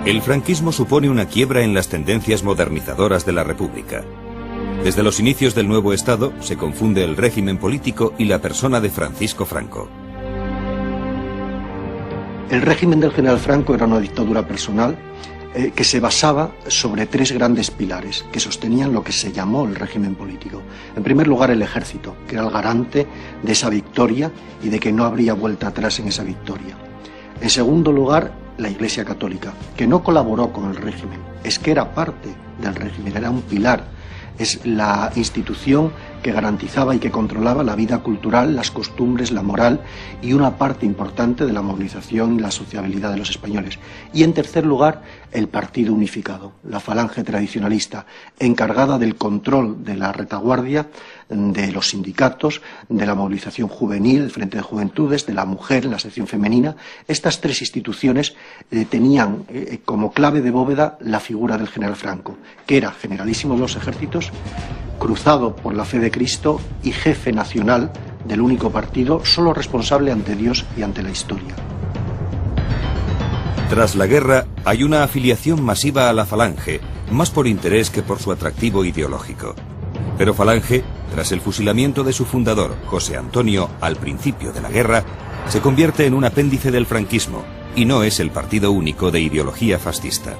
El franquismo supone una quiebra en las tendencias modernizadoras de la República. Desde los inicios del nuevo Estado se confunde el régimen político y la persona de Francisco Franco. El régimen del general Franco era una dictadura personal que se basaba sobre tres grandes pilares que sostenían lo que se llamó el régimen político. En primer lugar, el ejército, que era el garante de esa victoria y de que no habría vuelta atrás en esa victoria. En segundo lugar, la Iglesia Católica, que no colaboró con el régimen, es que era parte del régimen, era un pilar, es la institución que garantizaba y que controlaba la vida cultural, las costumbres, la moral y una parte importante de la movilización y la sociabilidad de los españoles. Y en tercer lugar, el Partido Unificado, la falange tradicionalista, encargada del control de la retaguardia, de los sindicatos, de la movilización juvenil, el Frente de Juventudes, de la mujer, la sección femenina. Estas tres instituciones tenían como clave de bóveda la figura del general Franco, que era generalísimo de los ejércitos, cruzado por la fe de Cristo y jefe nacional del único partido, solo responsable ante Dios y ante la historia. Tras la guerra hay una afiliación masiva a la Falange, más por interés que por su atractivo ideológico. Pero Falange, tras el fusilamiento de su fundador, José Antonio, al principio de la guerra, se convierte en un apéndice del franquismo y no es el partido único de ideología fascista.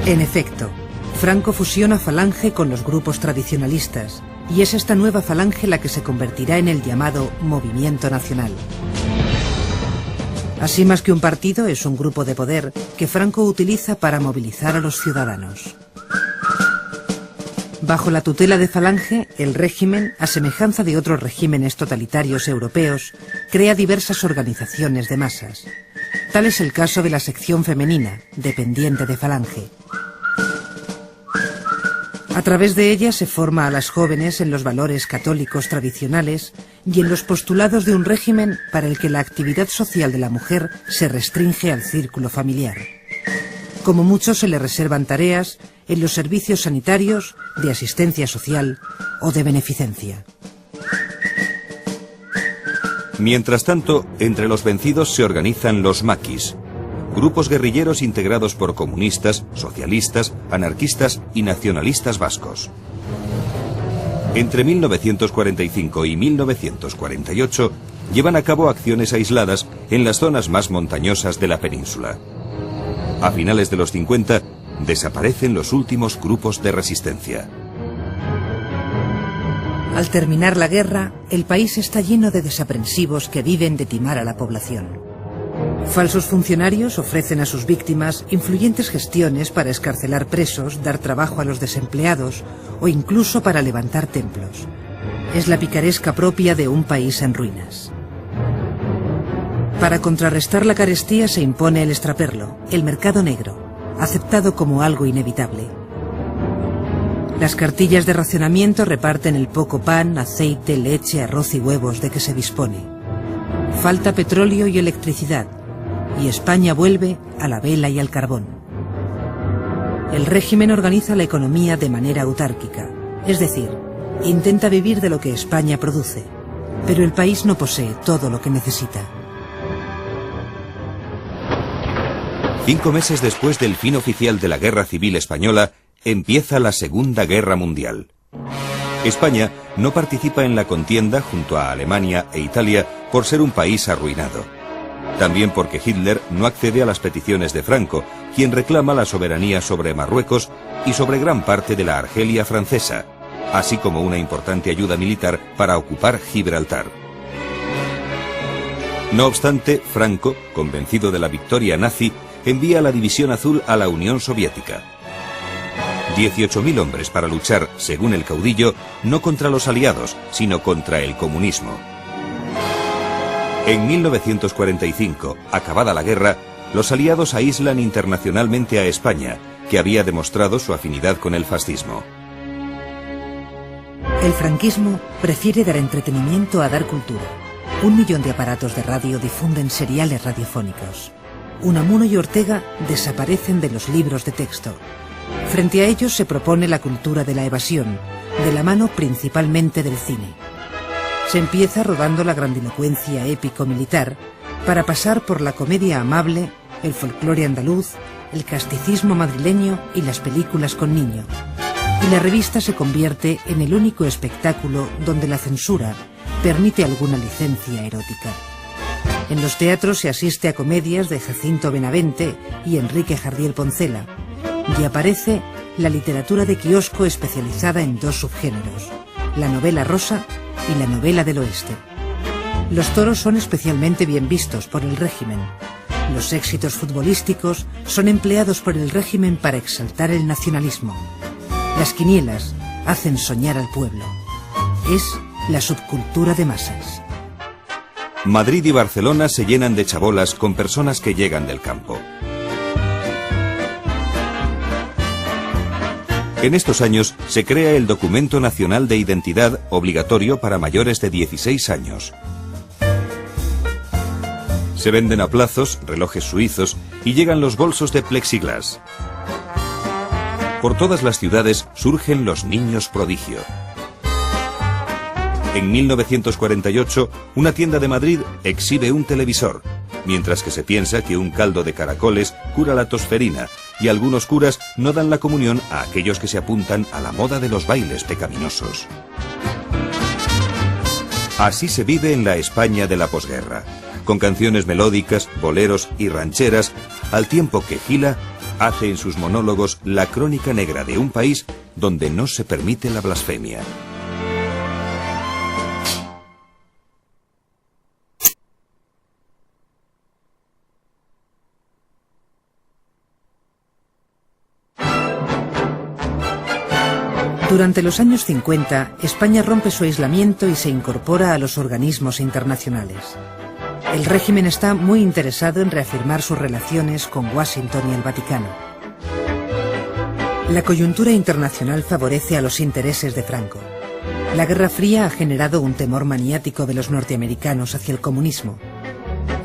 En efecto, Franco fusiona Falange con los grupos tradicionalistas, y es esta nueva Falange la que se convertirá en el llamado Movimiento Nacional. Así, más que un partido, es un grupo de poder que Franco utiliza para movilizar a los ciudadanos. Bajo la tutela de Falange, el régimen, a semejanza de otros regímenes totalitarios europeos, crea diversas organizaciones de masas. Tal es el caso de la sección femenina, dependiente de Falange. A través de ella se forma a las jóvenes en los valores católicos tradicionales y en los postulados de un régimen para el que la actividad social de la mujer se restringe al círculo familiar. Como mucho se le reservan tareas en los servicios sanitarios, de asistencia social o de beneficencia. Mientras tanto, entre los vencidos se organizan los maquis, grupos guerrilleros integrados por comunistas, socialistas, anarquistas y nacionalistas vascos. Entre 1945 y 1948 llevan a cabo acciones aisladas en las zonas más montañosas de la península. A finales de los 50 desaparecen los últimos grupos de resistencia. Al terminar la guerra, el país está lleno de desaprensivos que viven de timar a la población. Falsos funcionarios ofrecen a sus víctimas influyentes gestiones para excarcelar presos, dar trabajo a los desempleados o incluso para levantar templos. Es la picaresca propia de un país en ruinas. Para contrarrestar la carestía se impone el extraperlo, el mercado negro, aceptado como algo inevitable. Las cartillas de racionamiento reparten el poco pan, aceite, leche, arroz y huevos de que se dispone. Falta petróleo y electricidad, y España vuelve a la vela y al carbón. El régimen organiza la economía de manera autárquica, es decir, intenta vivir de lo que España produce, pero el país no posee todo lo que necesita. 5 meses después del fin oficial de la Guerra Civil Española, empieza la Segunda Guerra Mundial. España no participa en la contienda junto a Alemania e Italia por ser un país arruinado. También porque Hitler no accede a las peticiones de Franco, quien reclama la soberanía sobre Marruecos y sobre gran parte de la Argelia francesa, así como una importante ayuda militar para ocupar Gibraltar. No obstante, Franco, convencido de la victoria nazi, envía la División Azul a la Unión Soviética. 18.000 hombres para luchar, según el caudillo, no contra los aliados, sino contra el comunismo. En 1945, acabada la guerra, los aliados aíslan internacionalmente a España, que había demostrado su afinidad con el fascismo. El franquismo prefiere dar entretenimiento a dar cultura. 1 millón de aparatos de radio difunden seriales radiofónicos. Unamuno y Ortega desaparecen de los libros de texto. Frente a ellos se propone la cultura de la evasión, de la mano principalmente del cine. Se empieza rodando la grandilocuencia épico-militar para pasar por la comedia amable el folclore andaluz, el casticismo madrileño y las películas con niño. Y la revista se convierte en el único espectáculo donde la censura permite alguna licencia erótica. En los teatros se asiste a comedias de Jacinto Benavente y Enrique Jardiel Poncela, y aparece la literatura de kiosco especializada en dos subgéneros, la novela rosa y la novela del oeste. Los toros son especialmente bien vistos por el régimen. Los éxitos futbolísticos son empleados por el régimen para exaltar el nacionalismo. Las quinielas hacen soñar al pueblo. Es la subcultura de masas. Madrid y Barcelona se llenan de chabolas con personas que llegan del campo. En estos años se crea el Documento Nacional de Identidad obligatorio para mayores de 16 años. Se venden a plazos relojes suizos y llegan los bolsos de plexiglas. Por todas las ciudades surgen los niños prodigio. En 1948, una tienda de Madrid exhibe un televisor, mientras que se piensa que un caldo de caracoles cura la tosferina y algunos curas no dan la comunión a aquellos que se apuntan a la moda de los bailes pecaminosos. Así se vive en la España de la posguerra, con canciones melódicas, boleros y rancheras, al tiempo que Gila hace en sus monólogos la crónica negra de un país donde no se permite la blasfemia. Durante los años 50, España rompe su aislamiento y se incorpora a los organismos internacionales. El régimen está muy interesado en reafirmar sus relaciones con Washington y el Vaticano. La coyuntura internacional favorece a los intereses de Franco. La Guerra Fría ha generado un temor maniático de los norteamericanos hacia el comunismo.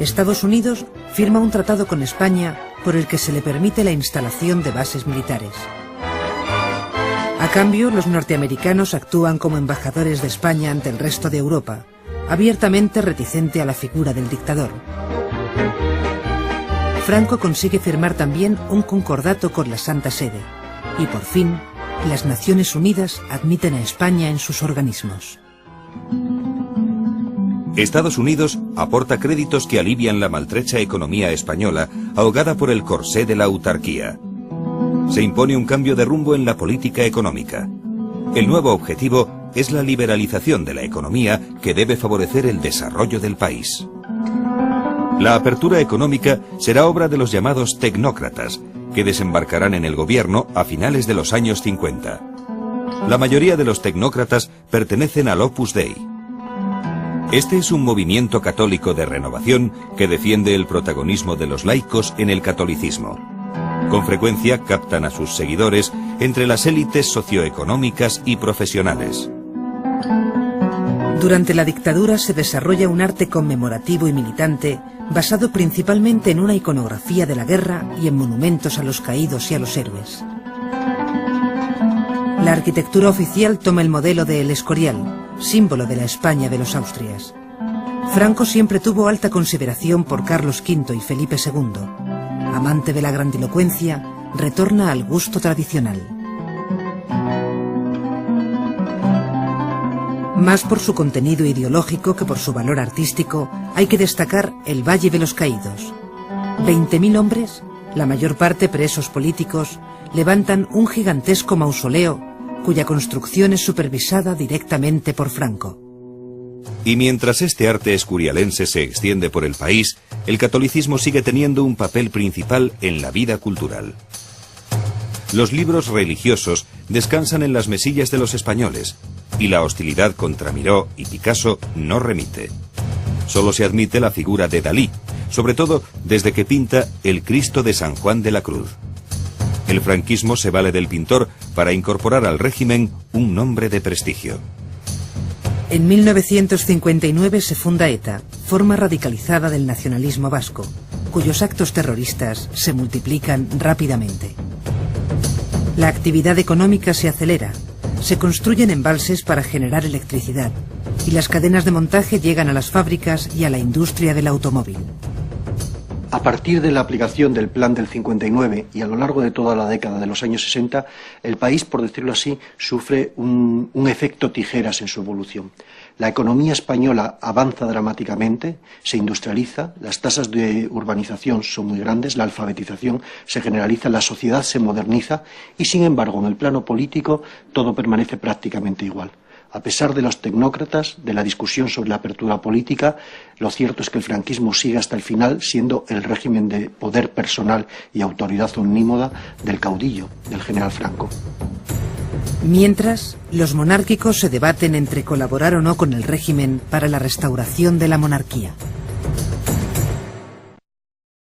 Estados Unidos firma un tratado con España por el que se le permite la instalación de bases militares. A cambio, los norteamericanos actúan como embajadores de España ante el resto de Europa, abiertamente reticente a la figura del dictador. Franco consigue firmar también un concordato con la Santa Sede, y por fin, las Naciones Unidas admiten a España en sus organismos. Estados Unidos aporta créditos que alivian la maltrecha economía española, ahogada por el corsé de la autarquía. Se impone un cambio de rumbo en la política económica. El nuevo objetivo es la liberalización de la economía que debe favorecer el desarrollo del país. La apertura económica será obra de los llamados tecnócratas, que desembarcarán en el gobierno a finales de los años 50. La mayoría de los tecnócratas pertenecen al Opus Dei. Este es un movimiento católico de renovación que defiende el protagonismo de los laicos en el catolicismo. Con frecuencia captan a sus seguidores entre las élites socioeconómicas y profesionales. Durante la dictadura se desarrolla un arte conmemorativo y militante basado principalmente en una iconografía de la guerra y en monumentos a los caídos y a los héroes. La arquitectura oficial toma el modelo de El Escorial, símbolo de la España de los Austrias. Franco siempre tuvo alta consideración por Carlos V y Felipe II. Amante de la grandilocuencia, retorna al gusto tradicional. Más por su contenido ideológico que por su valor artístico, hay que destacar el Valle de los Caídos. 20.000 hombres, la mayor parte presos políticos, levantan un gigantesco mausoleo cuya construcción es supervisada directamente por Franco. Y mientras este arte escurialense se extiende por el país, el catolicismo sigue teniendo un papel principal en la vida cultural. Los libros religiosos descansan en las mesillas de los españoles, y la hostilidad contra Miró y Picasso no remite. Solo se admite la figura de Dalí, sobre todo desde que pinta el Cristo de San Juan de la Cruz. El franquismo se vale del pintor para incorporar al régimen un nombre de prestigio. En 1959 se funda ETA, forma radicalizada del nacionalismo vasco, cuyos actos terroristas se multiplican rápidamente. La actividad económica se acelera, se construyen embalses para generar electricidad, y las cadenas de montaje llegan a las fábricas y a la industria del automóvil. A partir de la aplicación del Plan del 59 y a lo largo de toda la década de los años 60, el país, por decirlo así, sufre un efecto tijeras en su evolución. La economía española avanza dramáticamente, se industrializa, las tasas de urbanización son muy grandes, la alfabetización se generaliza, la sociedad se moderniza y, sin embargo, en el plano político todo permanece prácticamente igual. A pesar de los tecnócratas, de la discusión sobre la apertura política, lo cierto es que el franquismo sigue hasta el final siendo el régimen de poder personal y autoridad omnímoda del caudillo, del general Franco. Mientras, los monárquicos se debaten entre colaborar o no con el régimen para la restauración de la monarquía.